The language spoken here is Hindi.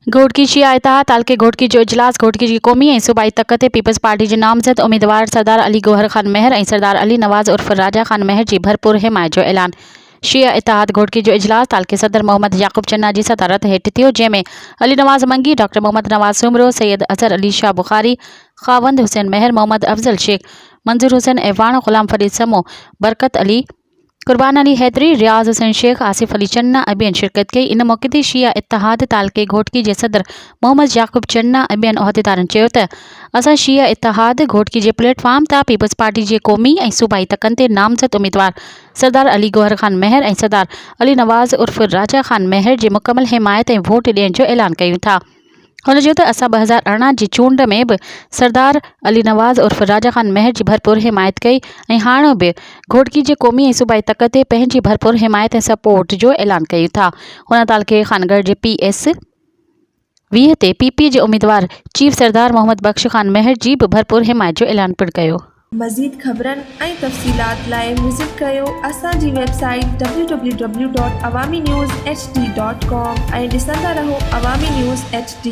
घोटकी शिया इतिहाद तालके घोटकी जो इजलास घोटकी जी क़ौमी ऐं सूबाई तकत पीपल्स पार्टी जे नामज़द उम्मीदवार सरदार अली गौहर खान महर ऐं सरदार अली नवाज़ उर्फ राजा खान महर जी भरपूर हिमायत जो ऐलान। शिया इतिहाद घोटकी जो इजलास तालके सदर मोहम्मद याकूब चन्ना जी सदारत हेठि थियो, जंहिंमें अली नवाज़ मंगी, डॉक्टर मोहम्मद नवाज़ सुमरो, सैयद अज़हर अली शाह बुखारी, ख़ावंद हुसैन महर, मोहम्मद अफजल शेख, मंजूर हुसैन ऐवान, ग़ुलाम फरीद समो, बरकत अली, कुर्बान अली हैदरी, रियाज हुसैन शेख, आसिफ अली चन्ना अबियन शिरकत कई। इन मौके ते शिया इतिहाद तालके घोटकी जे सदर मोहम्मद याकूब चन्ना अबियन उहदेदारनि चयो त असां शिया इतिहाद घोटकी जे प्लेटफॉर्म तां पीपल्स पार्टी जे क़ौमी ऐं सूबाई तकनि ते नामज़द उम्मीदवार सरदार अली गौहर खान महर ऐं सरदार अली नवाज़ उर्फ राजा खान महर जी मुकमल हिमायत ऐं वोट ॾियण जो ऐलान कयूं था। हुन चयो त असां 2018 जी चूंड में बि सरदार अली नवाज़ उर्फ राजा खान महर जी भरपूर हिमायत कई ऐं हाणे बि घोटकी जे क़ौमी ऐं सूबाई तकत ते पंहिंजी भरपूर हिमायत ऐं सपोर्ट जो ऐलान कयूं था। हुन तालके खानगढ़ जे PS-20 ते PP जे उम्मीदवार चीफ सरदार मोहम्मद बख्श खान महर जी बि भरपूर हिमायत जो ऐलान पिणु कयो। मज़ीद ख़बरनि ऐं तफ़सीलात लाइ विज़िट कयो असांजी वेबसाइट www.awamiNewsHD.com ऐं ॾिसंदा रहो अवामी न्यूज़ HD।